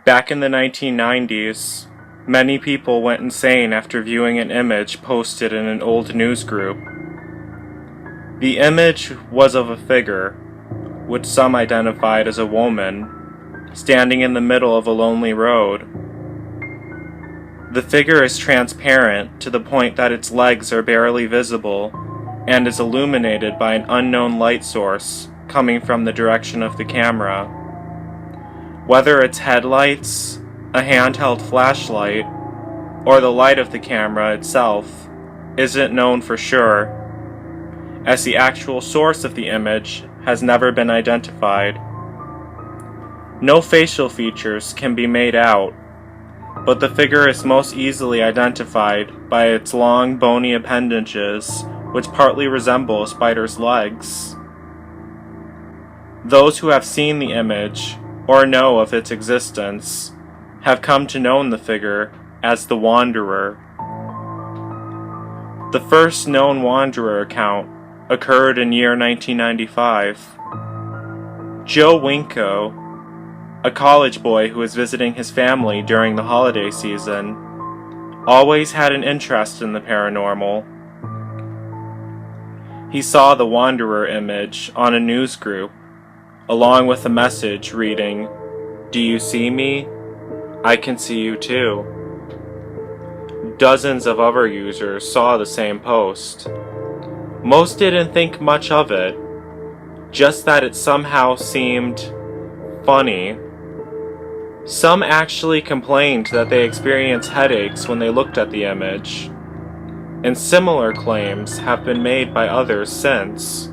Back in the 1990s, many people went insane after viewing an image posted in an old news group. The image was of a figure, which some identified as a woman, standing in the middle of a lonely road. The figure is transparent to the point that its legs are barely visible and is illuminated by an unknown light source coming from the direction of the camera. Whether it's headlights, a handheld flashlight, or the light of the camera itself isn't known for sure, as the actual source of the image has never been identified. No facial features can be made out, but the figure is most easily identified by its long bony appendages, which partly resemble a spider's legs. Those who have seen the image or know of its existence have come to know the figure as the Wanderer. The first known Wanderer account occurred in year 1995. Joe Winko, a college boy who was visiting his family during the holiday season, always had an interest in the paranormal. He saw the Wanderer image on a news group, along with a message reading, "Do you see me? I can see you too." Dozens of other users saw the same post. Most didn't think much of it, just that it somehow seemed funny. Some actually complained that they experienced headaches when they looked at the image, and similar claims have been made by others since.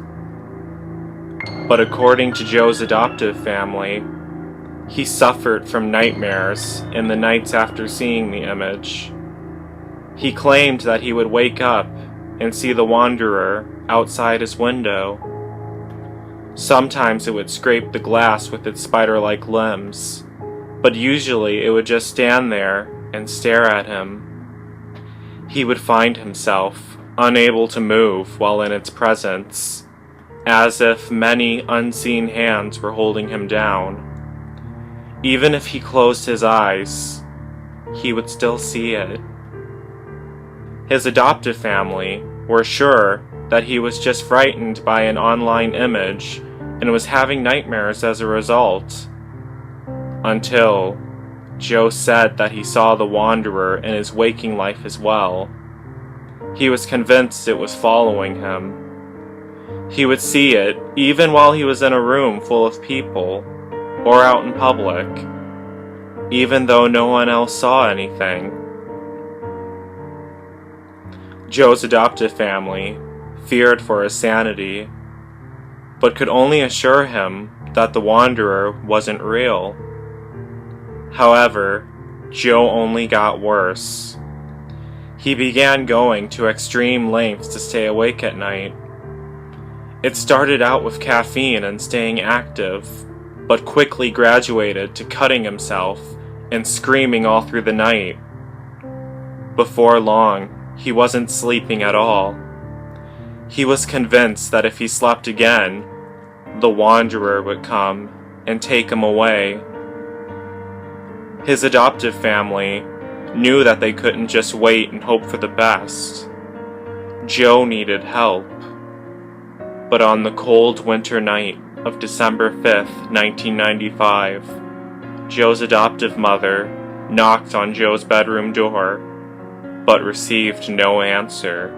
But according to Joe's adoptive family, he suffered from nightmares in the nights after seeing the image. He claimed that he would wake up and see the Wanderer outside his window. Sometimes it would scrape the glass with its spider-like limbs, but usually it would just stand there and stare at him. He would find himself unable to move while in its presence, as if many unseen hands were holding him down. Even if he closed his eyes, he would still see it. His adoptive family were sure that he was just frightened by an online image and was having nightmares as a result, until Joe said that he saw the Wanderer in his waking life as well. He was convinced it was following him. He would see it even while he was in a room full of people or out in public, even though no one else saw anything. Joe's adoptive family feared for his sanity, but could only assure him that the Wanderer wasn't real. However, Joe only got worse. He began going to extreme lengths to stay awake at night. It started out with caffeine and staying active, but quickly graduated to cutting himself and screaming all through the night. Before long, he wasn't sleeping at all. He was convinced that if he slept again, the Wanderer would come and take him away. His adoptive family knew that they couldn't just wait and hope for the best. Joe needed help. But on the cold winter night of December 5th, 1995, Joe's adoptive mother knocked on Joe's bedroom door, but received no answer.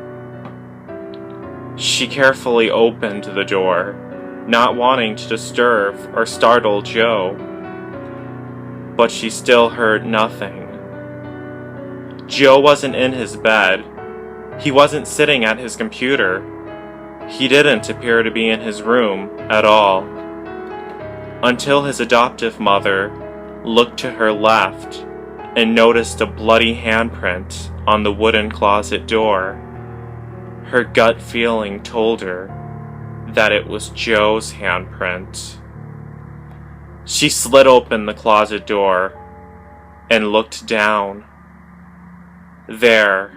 She carefully opened the door, not wanting to disturb or startle Joe, but she still heard nothing. Joe wasn't in his bed. He wasn't sitting at his computer. He didn't appear to be in his room at all, until his adoptive mother looked to her left and noticed a bloody handprint on the wooden closet door. Her gut feeling told her that it was Joe's handprint. She slid open the closet door and looked down. There,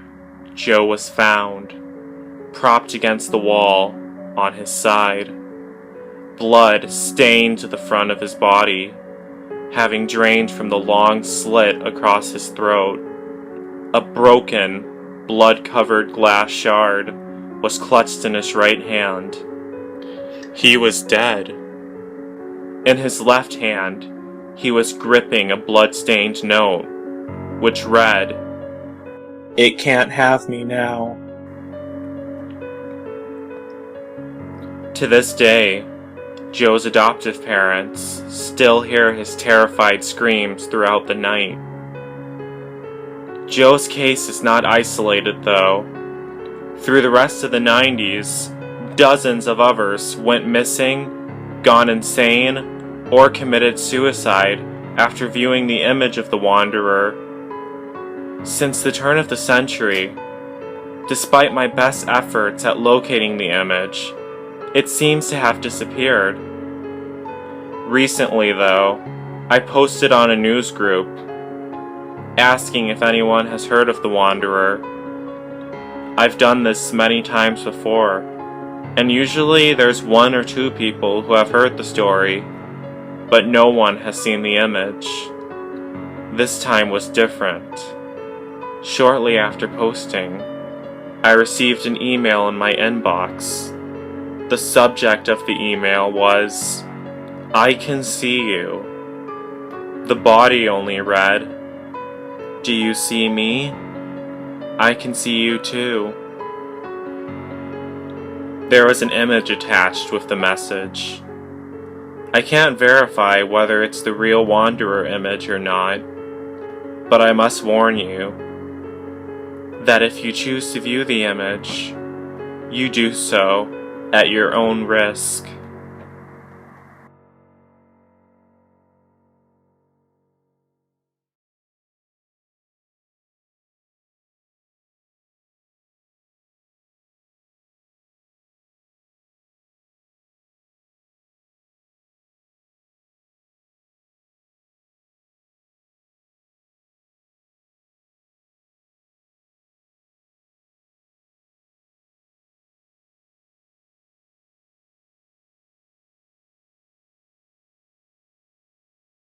Joe was found, propped against the wall on his side. Blood stained the front of his body, having drained from the long slit across his throat. A broken, blood-covered glass shard was clutched in his right hand. He was dead. In his left hand, he was gripping a blood-stained note, which read, "It can't have me now." To this day, Joe's adoptive parents still hear his terrified screams throughout the night. Joe's case is not isolated, though. Through the rest of the 90s, dozens of others went missing, gone insane, or committed suicide after viewing the image of the Wanderer. Since the turn of the century, despite my best efforts at locating the image, it seems to have disappeared. Recently, though, I posted on a news group asking if anyone has heard of the Wanderer. I've done this many times before, and usually there's 1 or 2 people who have heard the story, but no one has seen the image. This time was different. Shortly after posting, I received an email in my inbox. The subject of the email was, "I can see you." The body only read, "Do you see me? I can see you too." There was an image attached with the message. I can't verify whether it's the real Wanderer image or not, but I must warn you that if you choose to view the image, you do so at your own risk.